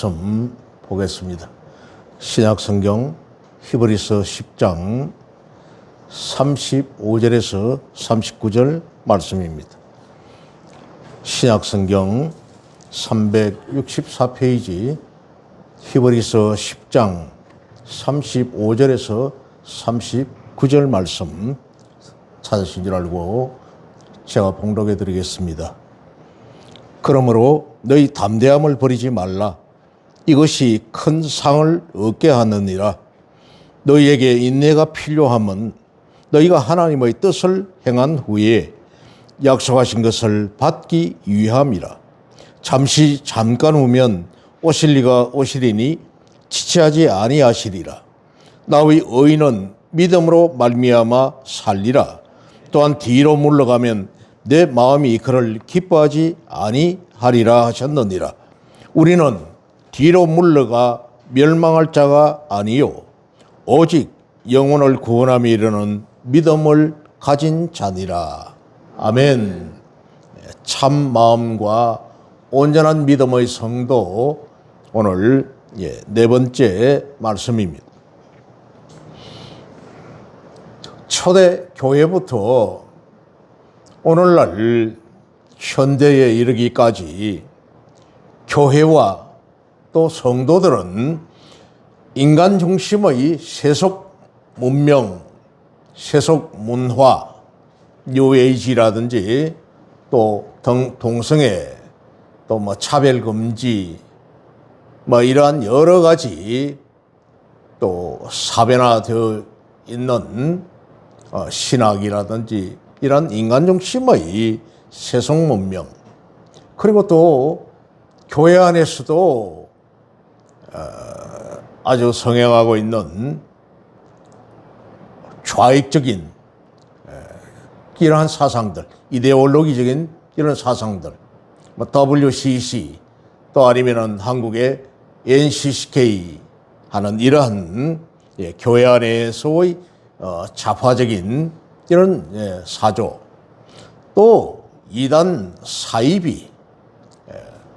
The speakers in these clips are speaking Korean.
말씀 보겠습니다. 신약성경 히브리서 10장 35절에서 39절 말씀입니다. 신약성경 364페이지 히브리서 10장 35절에서 39절 말씀 찾으신 줄 알고 제가 봉독해 드리겠습니다. 그러므로 너희 담대함을 버리지 말라. 이것이 큰 상을 얻게 하느니라. 너희에게 인내가 필요함은 너희가 하나님의 뜻을 행한 후에 약속하신 것을 받기 위함이라. 잠깐 후면 오실 이가 오시리니 지체하지 아니하시리라. 나의 의인은 믿음으로 말미암아 살리라. 또한 뒤로 물러가면 내 마음이 그를 기뻐하지 아니하리라 하셨느니라. 우리는 뒤로 물러가 멸망할 자가 아니요 오직 영혼을 구원함에 이르는 믿음을 가진 자니라. 아멘. 참 마음과 온전한 믿음의 성도, 오늘 네 번째 말씀입니다. 초대 교회부터 오늘날 현대에 이르기까지 교회와 또 성도들은 인간 중심의 세속 문명, 세속 문화, 뉴에이지라든지 또 동성애, 또 차별 금지, 이러한 여러 가지 또 사변화되어 있는 신학이라든지 이런 인간 중심의 세속 문명, 그리고 또 교회 안에서도 아주 성행하고 있는 좌익적인 이러한 사상들, 이데올로기적인 이런 사상들, WCC 또 아니면은 한국의 NCCK 하는 이러한 교회 안에서의 좌파적인 이런 사조, 또 이단 사이비,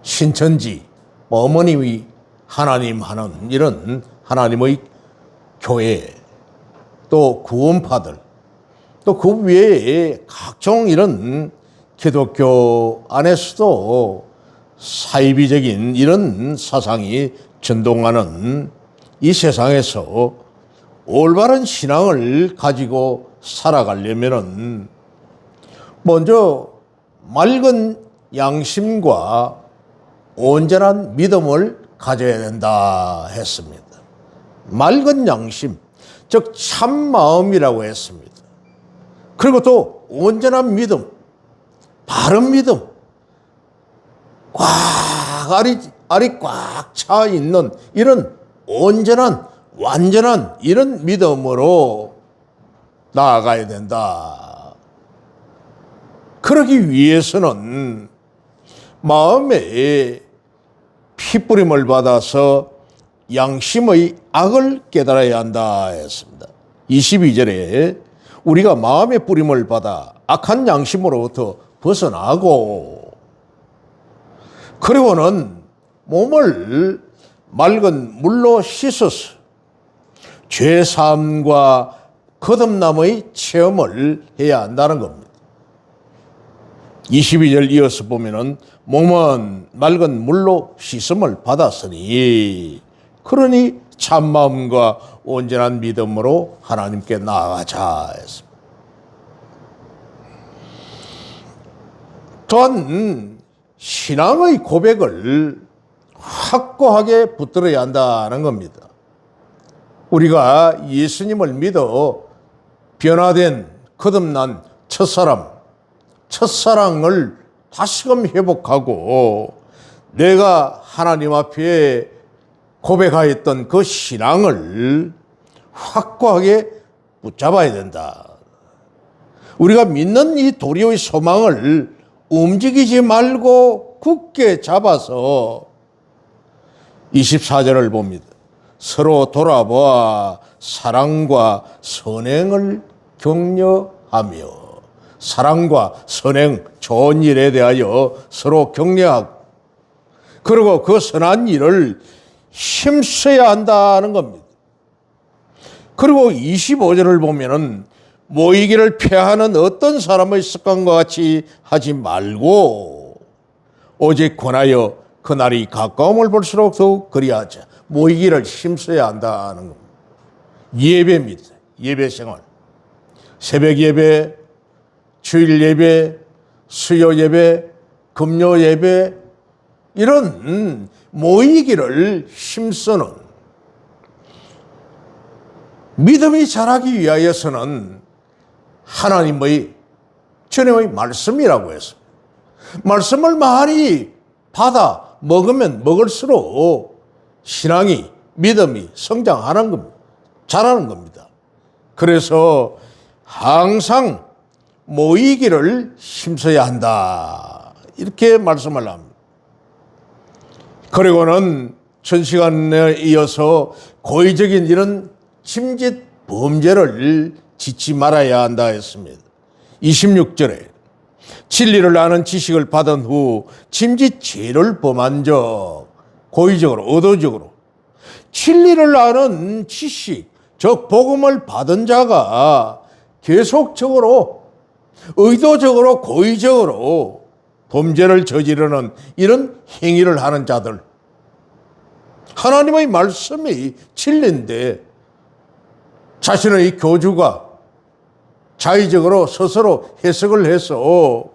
신천지, 어머님이 하나님 하는 이런 하나님의 교회, 또 구원파들, 또 그 외에 각종 이런 기독교 안에서도 사이비적인 이런 사상이 전동하는 이 세상에서 올바른 신앙을 가지고 살아가려면은 먼저 맑은 양심과 온전한 믿음을 가져야 된다 했습니다. 맑은 양심, 즉 참마음이라고 했습니다. 그리고 또 온전한 믿음, 바른 믿음, 알이 꽉 차 있는 이런 온전한 완전한 이런 믿음으로 나아가야 된다. 그러기 위해서는 마음에 피뿌림을 받아서 양심의 악을 깨달아야 한다 했습니다. 22절에 우리가 마음의 뿌림을 받아 악한 양심으로부터 벗어나고, 그리고는 몸을 맑은 물로 씻어서 죄사함과 거듭남의 체험을 해야 한다는 겁니다. 22절 이어서 보면은 몸은 맑은 물로 씻음을 받았으니 그러니 참마음과 온전한 믿음으로 하나님께 나아가자 했습니다. 또한 신앙의 고백을 확고하게 붙들어야 한다는 겁니다. 우리가 예수님을 믿어 변화된 거듭난 첫사랑을 다시금 회복하고 내가 하나님 앞에 고백하였던 그 신앙을 확고하게 붙잡아야 된다. 우리가 믿는 이 도리의 소망을 움직이지 말고 굳게 잡아서 24절을 봅니다. 서로 돌아보아 사랑과 선행을 격려하며, 사랑과 선행, 좋은 일에 대하여 서로 격려하고, 그리고 그 선한 일을 힘써야 한다는 겁니다. 그리고 25절을 보면은 모이기를 폐하는 어떤 사람의 습관과 같이 하지 말고 오직 권하여 그날이 가까움을 볼수록 더욱 그리하자. 모이기를 힘써야 한다는 겁니다. 예배입니다. 예배 생활. 새벽 예배, 주일 예배, 수요 예배, 금요 예배, 이런 모이기를 힘쓰는, 믿음이 자라기 위하여서는 하나님의 전의 말씀이라고 했습니다. 말씀을 많이 받아 먹으면 먹을수록 신앙이, 믿음이 성장하는 겁니다. 자라는 겁니다. 그래서 항상 모이기를 힘써야 한다, 이렇게 말씀을 합니다. 그리고는 전 시간에 이어서 고의적인 이런 침짓 범죄를 짓지 말아야 한다 했습니다. 26절에 진리를 아는 지식을 받은 후 침짓 죄를 범한 적, 고의적으로, 의도적으로. 진리를 아는 지식, 즉 복음을 받은 자가 계속적으로, 의도적으로, 고의적으로 범죄를 저지르는 이런 행위를 하는 자들, 하나님의 말씀이 진리인데 자신의 교주가 자의적으로 스스로 해석을 해서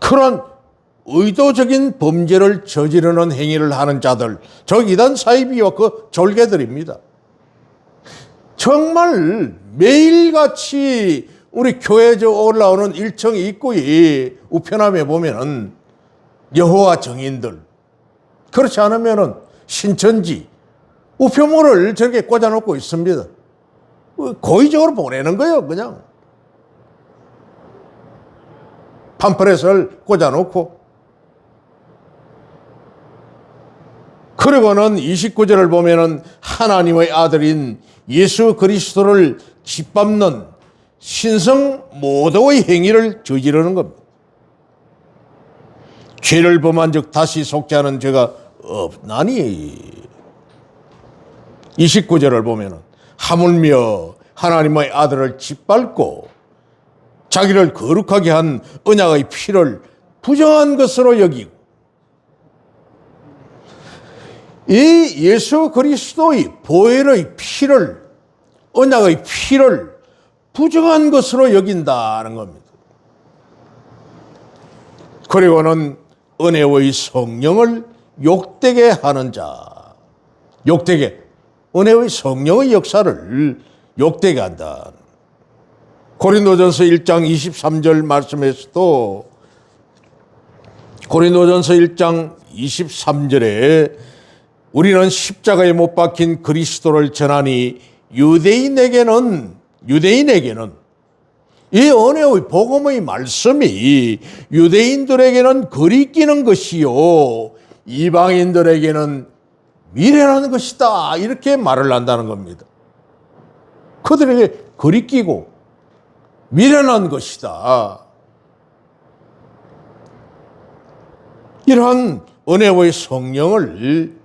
그런 의도적인 범죄를 저지르는 행위를 하는 자들, 즉 이단 사이비와 그 졸개들입니다. 정말 매일같이 우리 교회에 올라오는 1층 입구에 우편함에 보면은 여호와 증인들, 그렇지 않으면은 신천지 우표물을 저렇게 꽂아놓고 있습니다. 고의적으로 보내는 거예요. 그냥 팜플렛을 꽂아놓고. 그리고는 29절을 보면은 하나님의 아들인 예수 그리스도를 짓밟는 신성 모독의 행위를 저지르는 겁니다. 죄를 범한 즉 다시 속지 않은 죄가 없나니. 29절을 보면은 하물며 하나님의 아들을 짓밟고 자기를 거룩하게 한 언약의 피를 부정한 것으로 여기고, 이 예수 그리스도의 보혈의 피를, 언약의 피를 부정한 것으로 여긴다는 겁니다. 그리고는 은혜의 성령을 욕되게 하는 자, 욕되게, 은혜의 성령의 역사를 욕되게 한다. 고린도전서 1장 23절 말씀에서도, 고린도전서 1장 23절에 우리는 십자가에 못 박힌 그리스도를 전하니 유대인에게는 이 은혜의 복음의 말씀이 유대인들에게는 거리끼는 것이요 이방인들에게는 미련한 것이다, 이렇게 말을 한다는 겁니다. 그들에게 거리끼고 미련한 것이다. 이러한 은혜의 성령을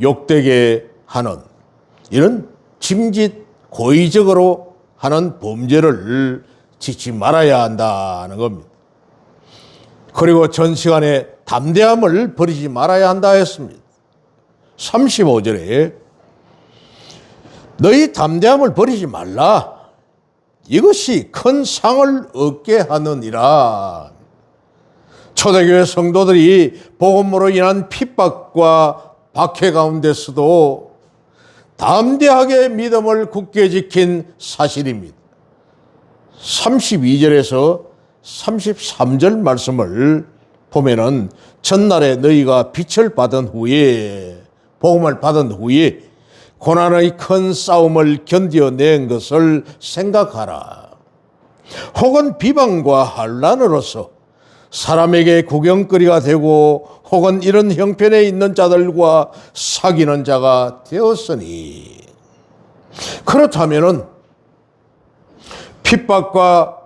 욕되게 하는 이런 짐짓, 고의적으로 하는 범죄를 짓지 말아야 한다는 겁니다. 그리고 전 시간에 담대함을 버리지 말아야 한다 했습니다. 35절에 너희 담대함을 버리지 말라. 이것이 큰 상을 얻게 하느니라. 초대교회 성도들이 복음으로 인한 핍박과 박해 가운데서도 담대하게 믿음을 굳게 지킨 사실입니다. 32절에서 33절 말씀을 보면은 전날에 너희가 빛을 받은 후에, 복음을 받은 후에 고난의 큰 싸움을 견뎌낸 것을 생각하라. 혹은 비방과 환난으로서 사람에게 구경거리가 되고 혹은 이런 형편에 있는 자들과 사귀는 자가 되었으니, 그렇다면은 핍박과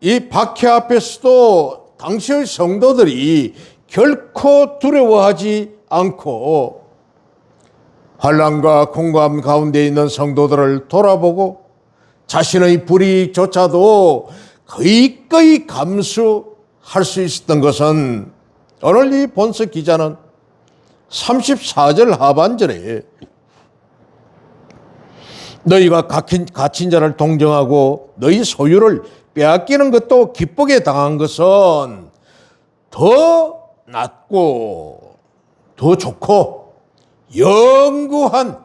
이 박해 앞에서도 당시의 성도들이 결코 두려워하지 않고 환난과 공감 가운데 있는 성도들을 돌아보고 자신의 불이익조차도 거의 감수할 수 있었던 것은 오늘 이 본서 기자는 34절 하반절에 너희가 갇힌 자를 동정하고 너희 소유를 빼앗기는 것도 기쁘게 당한 것은 더 낫고 더 좋고 영원한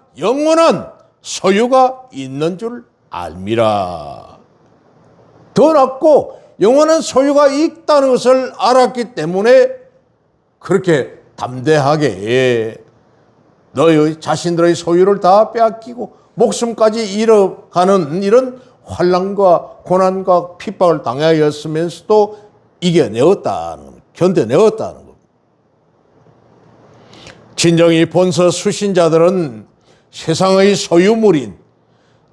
소유가 있는 줄 알미라. 더 낫고 영원한 소유가 있다는 것을 알았기 때문에 그렇게 담대하게 너희 자신들의 소유를 다 빼앗기고 목숨까지 잃어가는 이런 환난과 고난과 핍박을 당하였으면서도 이겨내었다는, 견뎌내었다는 겁니다. 진정이 본서 수신자들은 세상의 소유물인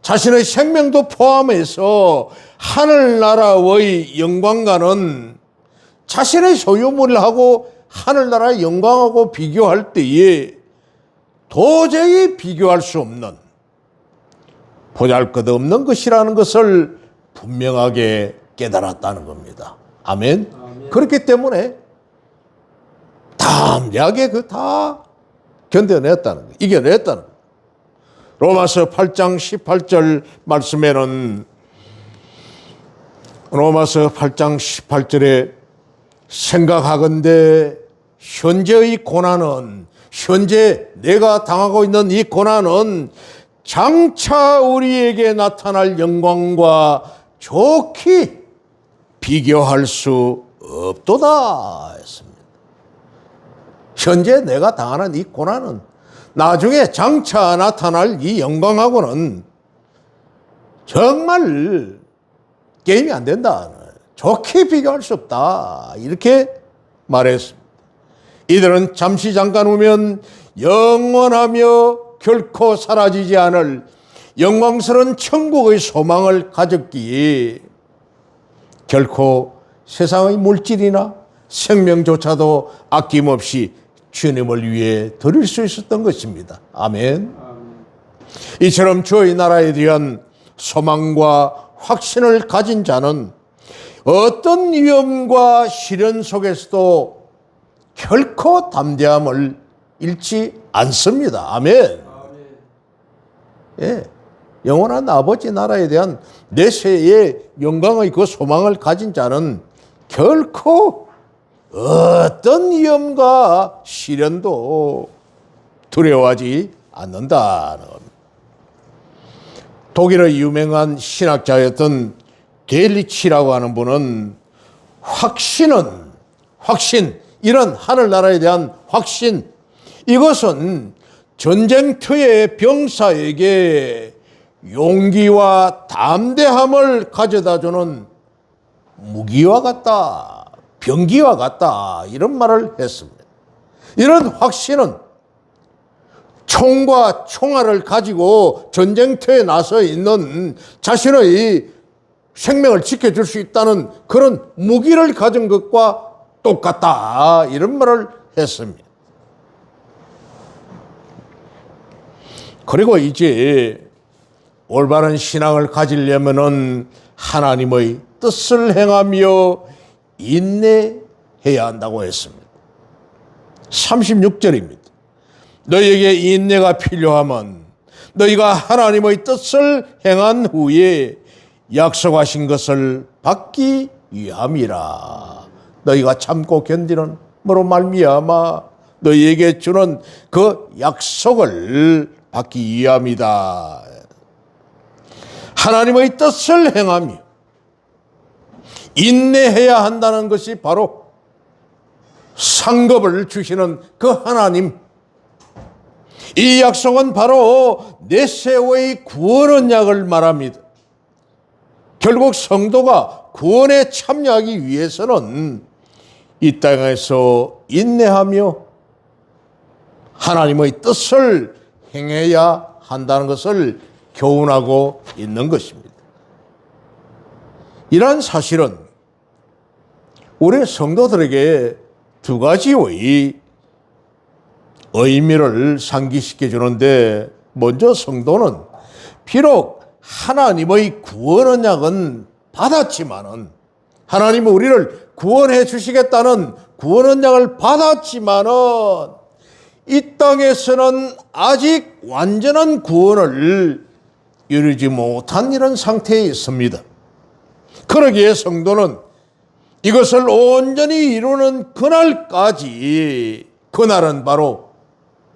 자신의 생명도 포함해서 하늘나라의 영광과는 자신의 소유물하고 하늘나라의 영광하고 비교할 때에 도저히 비교할 수 없는 보잘것없는 것이라는 것을 분명하게 깨달았다는 겁니다. 아멘. 그렇기 때문에 담대하게 다 견뎌냈다는 거예요. 이겨냈다는 거예요. 로마서 8장 18절 말씀에는 로마서 8장 18절에 생각하건대 현재의 고난은 현재 내가 당하고 있는 이 고난은 장차 우리에게 나타날 영광과 좋게 비교할 수 없도다 했습니다. 현재 내가 당하는 이 고난은 나중에 장차 나타날 이 영광하고는 정말 게임이 안 된다. 좋게 비교할 수 없다. 이렇게 말했습니다. 이들은 잠시 잠깐 오면 영원하며 결코 사라지지 않을 영광스러운 천국의 소망을 가졌기에 결코 세상의 물질이나 생명조차도 아낌없이 주님을 위해 드릴 수 있었던 것입니다. 아멘. 이처럼 주의 나라에 대한 소망과 확신을 가진 자는 어떤 위험과 시련 속에서도 결코 담대함을 잃지 않습니다. 아멘. 예, 영원한 아버지 나라에 대한 내세의 영광의 그 소망을 가진 자는 결코 어떤 위험과 시련도 두려워하지 않는다는 겁니다. 독일의 유명한 신학자였던 델리치라고 하는 분은 확신, 이런 하늘나라에 대한 확신, 이것은 전쟁터의 병사에게 용기와 담대함을 가져다주는 무기와 같다, 병기와 같다, 이런 말을 했습니다. 이런 확신은 총과 총알을 가지고 전쟁터에 나서 있는 자신의 생명을 지켜줄 수 있다는 그런 무기를 가진 것과 똑같다, 이런 말을 했습니다. 그리고 이제 올바른 신앙을 가지려면은 하나님의 뜻을 행하며 인내해야 한다고 했습니다. 36절입니다. 너희에게 인내가 필요하면 너희가 하나님의 뜻을 행한 후에 약속하신 것을 받기 위함이라. 너희가 참고 견디는 뭐로 말미암아 너희에게 주는 그 약속을 받기 위함이다. 하나님의 뜻을 행하며 인내해야 한다는 것이 바로 상급을 주시는 그 하나님, 이 약속은 바로 내세의 구원 언약을 말합니다. 결국 성도가 구원에 참여하기 위해서는 이 땅에서 인내하며 하나님의 뜻을 행해야 한다는 것을 교훈하고 있는 것입니다. 이러한 사실은 우리 성도들에게 두 가지의 의미를 상기시켜 주는데, 먼저 성도는 비록 하나님의 구원 언약은 받았지만은, 하나님은 우리를 구원해 주시겠다는 구원 언약을 받았지만은 이 땅에서는 아직 완전한 구원을 이루지 못한 이런 상태에 있습니다. 그러기에 성도는 이것을 온전히 이루는 그날까지, 그날은 바로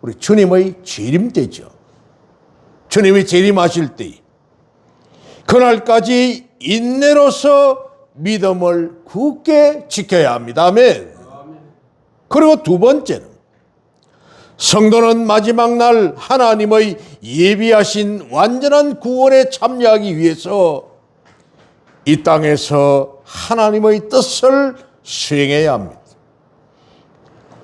우리 주님의 재림 때죠. 주님이 재림하실 때, 그날까지 인내로서 믿음을 굳게 지켜야 합니다. 아멘. 그리고 두 번째는, 성도는 마지막 날 하나님의 예비하신 완전한 구원에 참여하기 위해서 이 땅에서 하나님의 뜻을 수행해야 합니다.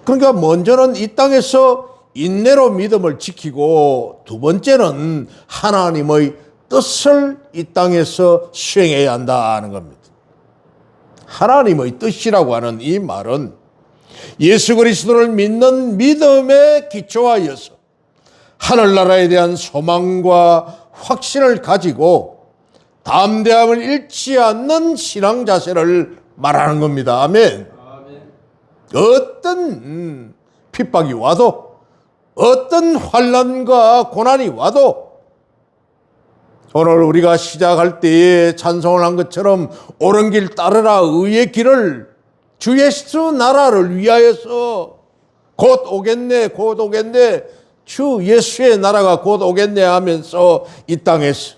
그러니까 먼저는 이 땅에서 인내로 믿음을 지키고, 두 번째는 하나님의 뜻을 이 땅에서 수행해야 한다는 겁니다. 하나님의 뜻이라고 하는 이 말은 예수 그리스도를 믿는 믿음에 기초하여서 하늘나라에 대한 소망과 확신을 가지고 담대함을 잃지 않는 신앙 자세를 말하는 겁니다. 아멘. 어떤 핍박이 와도, 어떤 환난과 고난이 와도, 오늘 우리가 시작할 때에 찬송을 한 것처럼 옳은 길 따르라, 의의 길을, 주 예수 나라를 위하여서 곧 오겠네, 곧 오겠네, 주 예수의 나라가 곧 오겠네 하면서 이 땅에서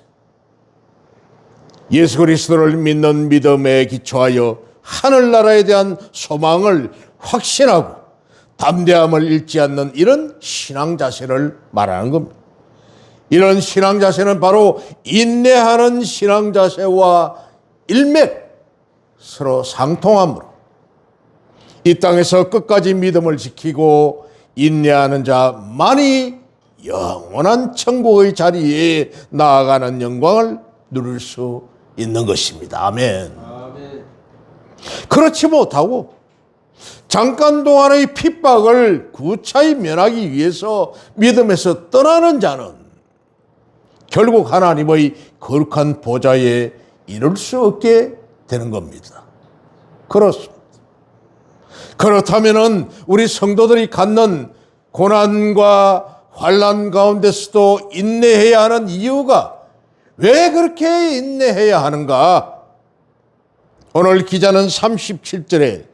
예수 그리스도를 믿는 믿음에 기초하여 하늘나라에 대한 소망을 확신하고 담대함을 잃지 않는 이런 신앙 자세를 말하는 겁니다. 이런 신앙 자세는 바로 인내하는 신앙 자세와 일맥 서로 상통함으로 이 땅에서 끝까지 믿음을 지키고 인내하는 자만이 영원한 천국의 자리에 나아가는 영광을 누릴 수 있는 것입니다. 아멘. 그렇지 못하고 잠깐 동안의 핍박을 구차히 면하기 위해서 믿음에서 떠나는 자는 결국 하나님의 거룩한 보좌에 이를 수 없게 되는 겁니다. 그렇습니다. 그렇다면 우리 성도들이 갖는 고난과 환난 가운데서도 인내해야 하는 이유가 왜 그렇게 인내해야 하는가? 오늘 기자는 37절에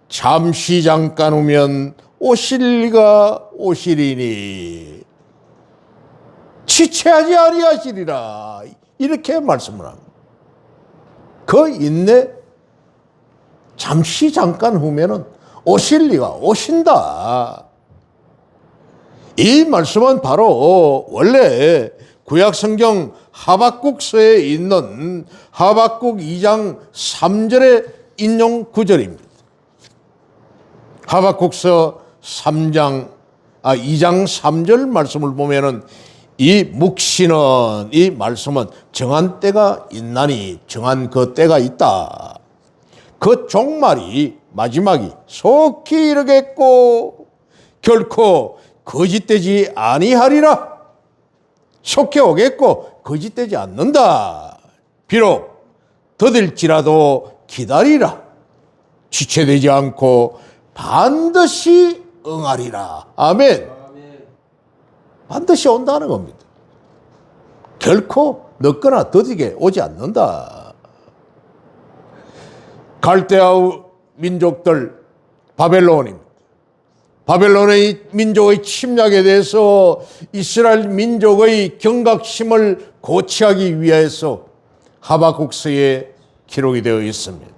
잠시 잠깐 오면 오실리가 오시리니 지체하지 아니하시리라, 이렇게 말씀을 합니다. 그 인내, 잠시 잠깐 후면은 오실리가 오신다. 이 말씀은 바로 원래 구약성경 하박국서에 있는 하박국 2장 3절의 인용 구절입니다. 하박국서 2장 3절 말씀을 보면은 이 묵시는, 이 말씀은 정한 때가 있나니 정한 그 때가 있다. 그 종말이, 마지막이 속히 이르겠고 결코 거짓되지 아니하리라. 속히 오겠고 거짓되지 않는다. 비록 더딜지라도 기다리라. 지체되지 않고 반드시 응하리라. 아멘. 반드시 온다는 겁니다. 결코 늦거나 더디게 오지 않는다. 갈대아 민족들, 바벨론입니다. 바벨론의 민족의 침략에 대해서 이스라엘 민족의 경각심을 고취하기 위해서 하박국서에 기록이 되어 있습니다.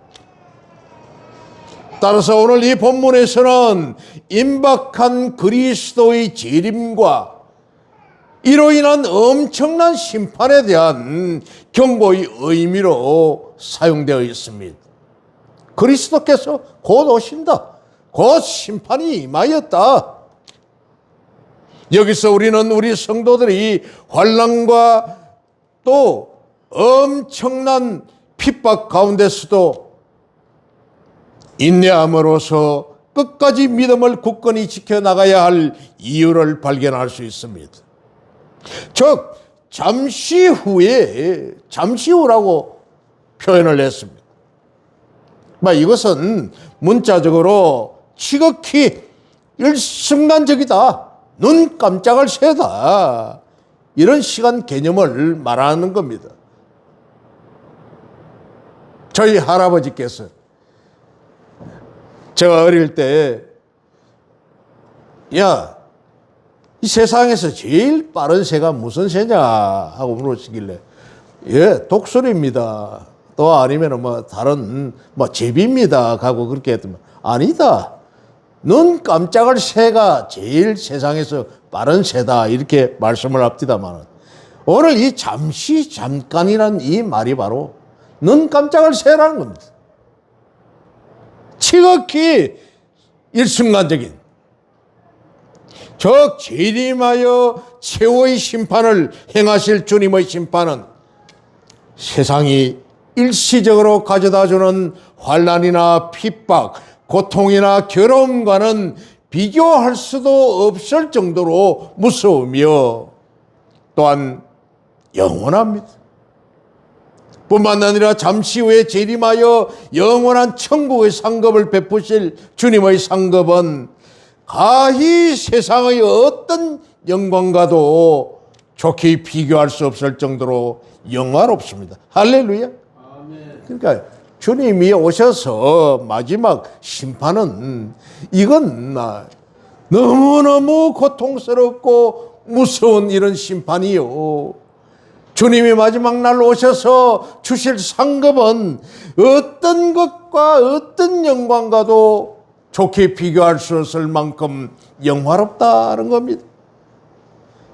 따라서 오늘 이 본문에서는 임박한 그리스도의 재림과 이로 인한 엄청난 심판에 대한 경고의 의미로 사용되어 있습니다. 그리스도께서 곧 오신다. 곧 심판이 임하였다. 여기서 우리는 우리 성도들이 환난과 또 엄청난 핍박 가운데서도 인내함으로써 끝까지 믿음을 굳건히 지켜나가야 할 이유를 발견할 수 있습니다. 즉 잠시 후라고 표현을 했습니다. 이것은 문자적으로 지극히 일순간적이다, 눈 깜짝할 새다, 이런 시간 개념을 말하는 겁니다. 저희 할아버지께서 제가 어릴 때, 야, 이 세상에서 제일 빠른 새가 무슨 새냐 하고 물으시길래, 예, 독수리입니다. 또 아니면 다른 제비입니다 하고 그렇게 했더니, 아니다, 눈 깜짝할 새가 제일 세상에서 빠른 새다, 이렇게 말씀을 합디다만, 오늘 이 잠깐이란 이 말이 바로 눈 깜짝할 새라는 겁니다. 지극히 일순간적인, 저 재림하여 최후의 심판을 행하실 주님의 심판은 세상이 일시적으로 가져다주는 환난이나 핍박, 고통이나 괴로움과는 비교할 수도 없을 정도로 무서우며 또한 영원합니다. 뿐만 아니라 잠시 후에 재림하여 영원한 천국의 상급을 베푸실 주님의 상급은 가히 세상의 어떤 영광과도 좋게 비교할 수 없을 정도로 영화롭습니다. 할렐루야. 그러니까 주님이 오셔서 마지막 심판은, 이건 너무너무 고통스럽고 무서운 이런 심판이요, 주님이 마지막 날 오셔서 주실 상급은 어떤 것과 어떤 영광과도 좋게 비교할 수 없을 만큼 영화롭다는 겁니다.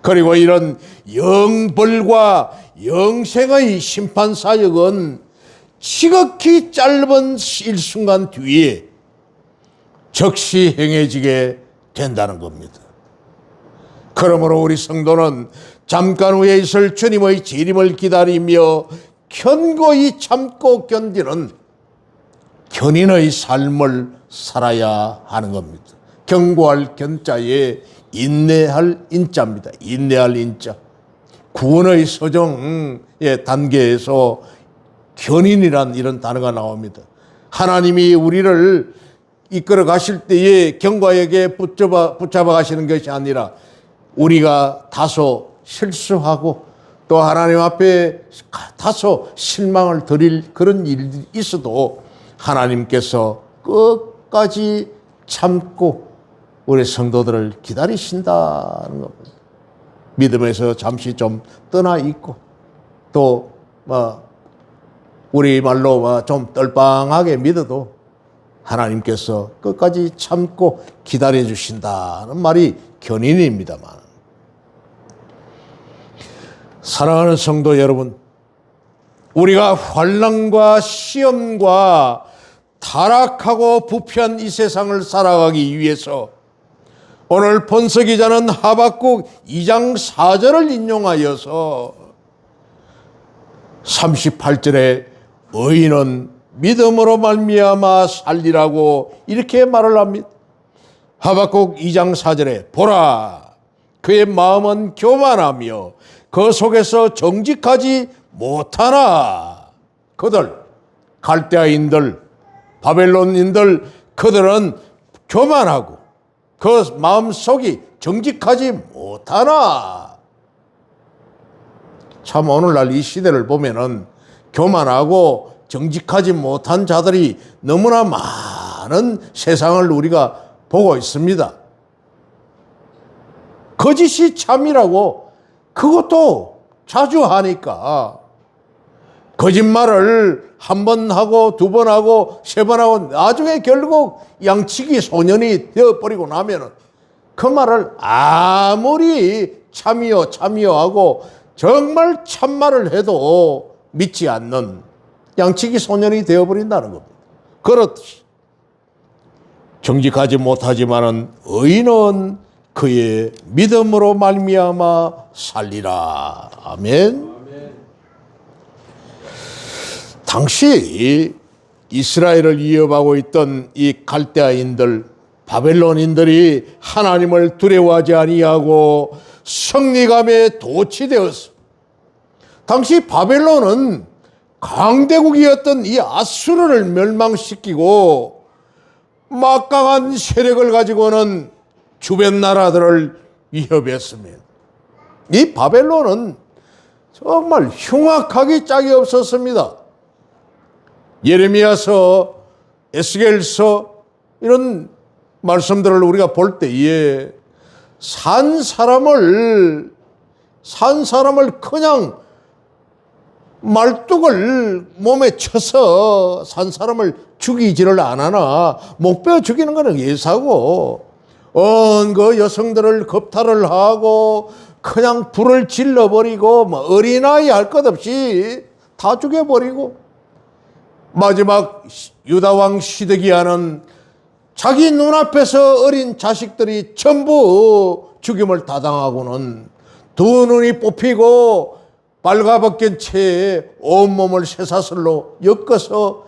그리고 이런 영벌과 영생의 심판 사역은 지극히 짧은 일순간 뒤에 즉시 행해지게 된다는 겁니다. 그러므로 우리 성도는 잠깐 후에 있을 주님의 재림을 기다리며 견고히 참고 견디는 견인의 삶을 살아야 하는 겁니다. 견고할 견자에 인내할 인자입니다. 인내할 인자. 구원의 서정의 단계에서 견인이란 이런 단어가 나옵니다. 하나님이 우리를 이끌어 가실 때에 견고하게 붙잡아 가시는 것이 아니라, 우리가 다소 실수하고 또 하나님 앞에 다소 실망을 드릴 그런 일이 있어도 하나님께서 끝까지 참고 우리 성도들을 기다리신다는 겁니다. 믿음에서 잠시 좀 떠나 있고, 또 우리 말로 좀 떨빵하게 믿어도 하나님께서 끝까지 참고 기다려 주신다는 말이 견인입니다만, 사랑하는 성도 여러분, 우리가 환난과 시험과 타락하고 부패한 이 세상을 살아가기 위해서 오늘 본서 기자는 하박국 2장 4절을 인용하여서 38절에 의인은 믿음으로 말미암아 살리라고 이렇게 말을 합니다. 하박국 2장 4절에 보라, 그의 마음은 교만하며 그 속에서 정직하지 못하나. 그들, 갈대아인들, 바벨론인들, 그들은 교만하고 그 마음속이 정직하지 못하나. 참 오늘날 이 시대를 보면은 교만하고 정직하지 못한 자들이 너무나 많은 세상을 우리가 보고 있습니다. 거짓이 참이라고 그것도 자주 하니까 거짓말을 한 번 하고 두 번 하고 세 번 하고 나중에 결국 양치기 소년이 되어버리고 나면은 그 말을 아무리 참이요 하고 정말 참말을 해도 믿지 않는 양치기 소년이 되어버린다는 겁니다. 그렇듯이 정직하지 못하지만은 의인은 그의 믿음으로 말미암아 살리라. 아멘. 당시 이스라엘을 위협하고 있던 이 갈대아인들, 바벨론인들이 하나님을 두려워하지 아니하고 성리감에 도취되었어. 당시 바벨론은 강대국이었던 이 아수르를 멸망시키고 막강한 세력을 가지고는 주변 나라들을 위협했습니다. 이 바벨론은 정말 흉악하기 짝이 없었습니다. 예레미야서, 에스겔서 이런 말씀들을 우리가 볼 때에 산 사람을 그냥 말뚝을 몸에 쳐서 산 사람을 죽이지를 않아나 목베어 죽이는 것은 예사고 그 여성들을 겁탈을 하고 그냥 불을 질러버리고 어린아이 할 것 없이 다 죽여버리고 마지막 유다왕 시드기야는 자기 눈앞에서 어린 자식들이 전부 죽임을 다당하고는 두 눈이 뽑히고 빨가벗긴 채에 온몸을 쇠사슬로 엮어서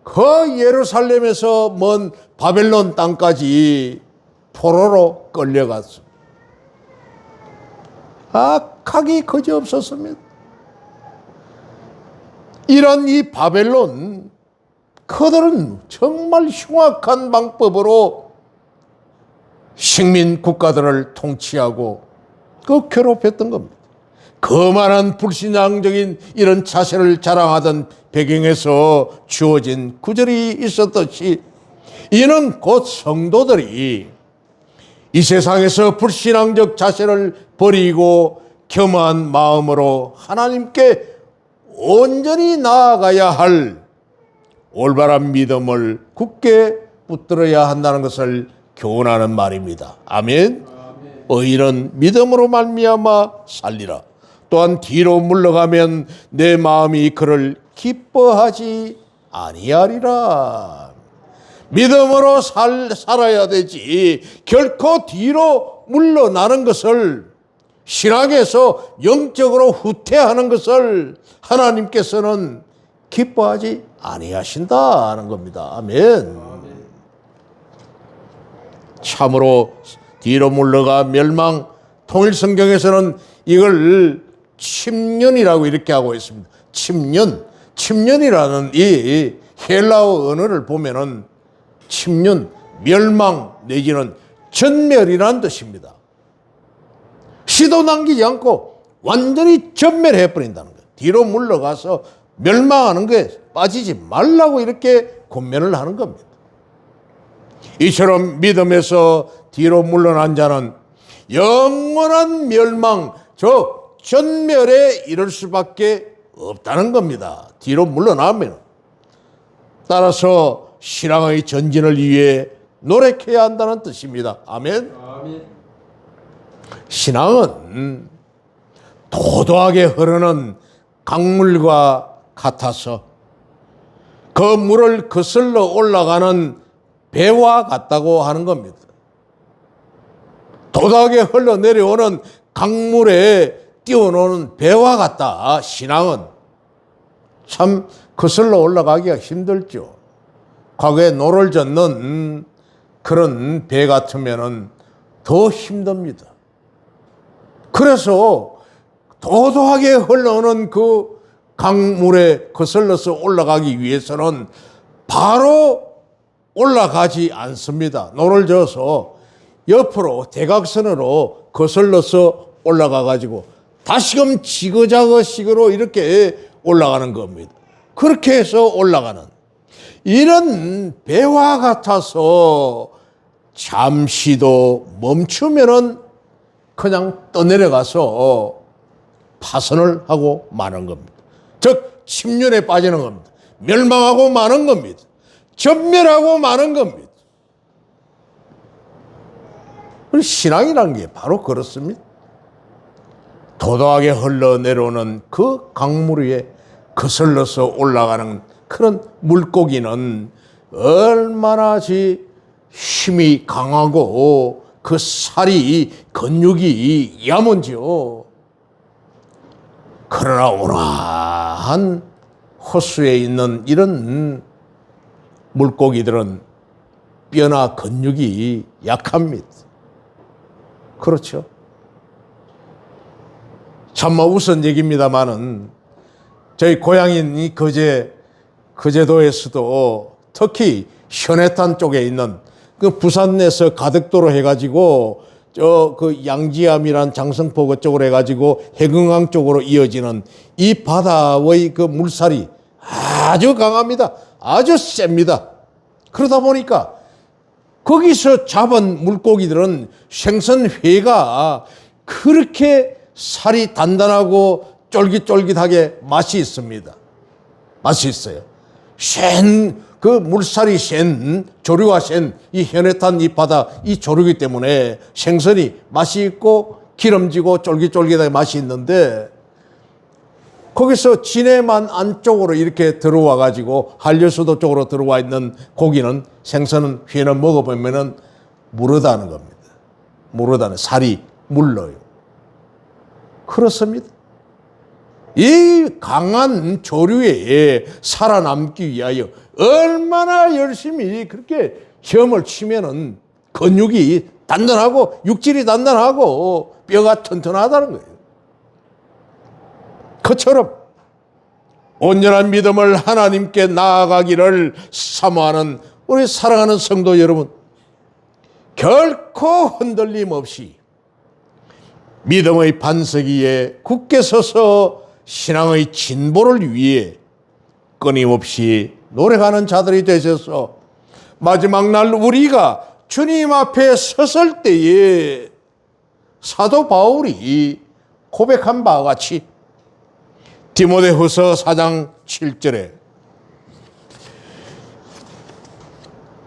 그 예루살렘에서 먼 바벨론 땅까지 포로로 끌려갔습니다. 악하기 그지없었습니다. 이런 이 바벨론, 그들은 정말 흉악한 방법으로 식민 국가들을 통치하고 괴롭혔던 겁니다. 거만한 불신앙적인 이런 자세를 자랑하던 배경에서 주어진 구절이 있었듯이 이는 곧 성도들이 이 세상에서 불신앙적 자세를 버리고 겸허한 마음으로 하나님께 온전히 나아가야 할 올바른 믿음을 굳게 붙들어야 한다는 것을 교훈하는 말입니다. 아멘. 의인은 믿음으로 말미암아 살리라. 또한 뒤로 물러가면 내 마음이 그를 기뻐하지 아니하리라. 믿음으로 살아야 되지 결코 뒤로 물러나는 것을, 신앙에서 영적으로 후퇴하는 것을 하나님께서는 기뻐하지 아니하신다는 겁니다. 아멘. 참으로 뒤로 물러가 멸망, 통일성경에서는 이걸 침륜이라고 이렇게 하고 있습니다. 침륜이라는 이 헬라어 언어를 보면은 침륜, 멸망 내지는 전멸이라는 뜻입니다. 시도 남기지 않고 완전히 전멸해 버린다는 거예요. 뒤로 물러가서 멸망하는 거에 빠지지 말라고 이렇게 권면을 하는 겁니다. 이처럼 믿음에서 뒤로 물러난 자는 영원한 멸망, 전멸에 이를 수밖에 없다는 겁니다. 뒤로 물러나면. 따라서 신앙의 전진을 위해 노력해야 한다는 뜻입니다. 아멘. 신앙은 도도하게 흐르는 강물과 같아서 그 물을 거슬러 올라가는 배와 같다고 하는 겁니다. 도도하게 흘러내려오는 강물에 띄워놓는 배와 같다. 신앙은 참 거슬러 올라가기가 힘들죠. 과거에 노를 젓는 그런 배 같으면 더 힘듭니다. 그래서 도도하게 흘러오는 그 강물에 거슬러서 올라가기 위해서는 바로 올라가지 않습니다. 노를 저어서 옆으로 대각선으로 거슬러서 올라가 가지고 다시금 지그자그식으로 이렇게 올라가는 겁니다. 그렇게 해서 올라가는 이런 배와 같아서 잠시도 멈추면은 그냥 떠내려가서 파선을 하고 마는 겁니다. 즉 침륜에 빠지는 겁니다. 멸망하고 마는 겁니다. 전멸하고 마는 겁니다. 신앙이라는 게 바로 그렇습니다. 도도하게 흘러내려오는 그 강물 위에 거슬러서 올라가는 그런 물고기는 얼마나 힘이 강하고 그 살이 근육이 야문지요. 그러나 온화한 호수에 있는 이런 물고기들은 뼈나 근육이 약합니다. 그렇죠? 참마 우선 얘기입니다만은 저희 고향인 이 거제도에서도 특히 현해탄 쪽에 있는 그 부산에서 가덕도로 해가지고 그 양지암이란 장성포 그쪽으로 해가지고 해금강 쪽으로 이어지는 이 바다의 그 물살이 아주 강합니다. 아주 셉니다. 그러다 보니까 거기서 잡은 물고기들은 생선회가 그렇게 살이 단단하고 쫄깃쫄깃하게 맛이 있습니다. 맛이 있어요. 그 물살이 센, 조류가 센 이 현해탄 이 바다 이 조류기 때문에 생선이 맛이 있고 기름지고 쫄깃쫄깃하게 맛이 있는데 거기서 진해만 안쪽으로 이렇게 들어와 가지고 한려수도 쪽으로 들어와 있는 고기는 생선은 회는 먹어보면은 무르다는 겁니다. 무르다는 살이 물러요. 그렇습니다. 이 강한 조류에 살아남기 위하여 얼마나 열심히 그렇게 헤엄을 치면은 근육이 단단하고 육질이 단단하고 뼈가 튼튼하다는 거예요. 그처럼 온전한 믿음을 하나님께 나아가기를 사모하는 우리 사랑하는 성도 여러분, 결코 흔들림 없이 믿음의 반석 위에 굳게 서서 신앙의 진보를 위해 끊임없이 노력하는 자들이 되셔서 마지막 날 우리가 주님 앞에 섰을 때에 사도 바울이 고백한 바와 같이 디모데후서 4장 7절에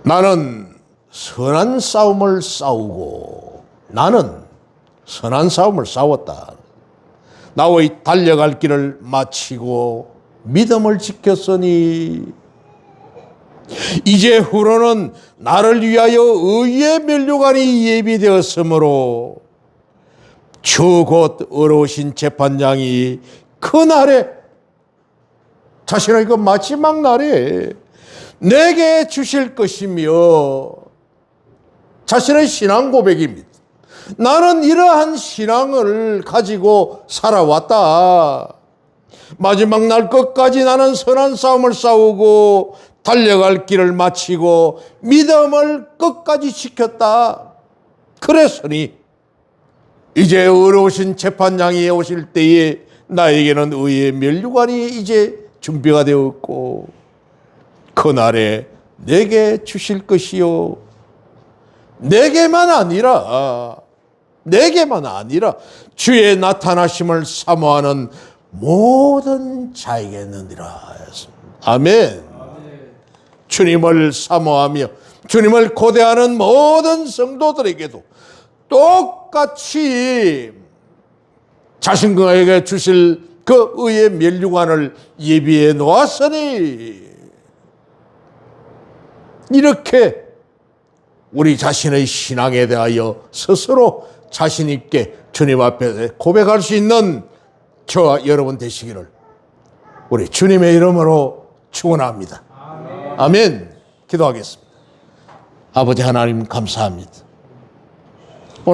나는 선한 싸움을 싸우고 나는 선한 싸움을 싸웠다. 나의 달려갈 길을 마치고 믿음을 지켰으니 이제 후로는 나를 위하여 의의 면류관이 예비되었으므로 주 곧 어려우신 재판장이 그 날에 자신의 그 마지막 날에 내게 주실 것이며 자신의 신앙 고백입니다. 나는 이러한 신앙을 가지고 살아왔다. 마지막 날 끝까지 나는 선한 싸움을 싸우고 달려갈 길을 마치고 믿음을 끝까지 지켰다. 그랬으니 이제 어려우신 재판장이 오실 때에 나에게는 의의 면류관이 이제 준비가 되었고 그날에 내게 주실 것이요 내게만 아니라 주의 나타나심을 사모하는 모든 자에게는니라. 아멘. 주님을 사모하며 주님을 고대하는 모든 성도들에게도 똑같이 자신에게 주실 그 의의 면류관을 예비해 놓았으니 이렇게 우리 자신의 신앙에 대하여 스스로 자신 있게 주님 앞에 고백할 수 있는 저와 여러분 되시기를 우리 주님의 이름으로 축원합니다. 아멘. 기도하겠습니다. 아버지 하나님 감사합니다.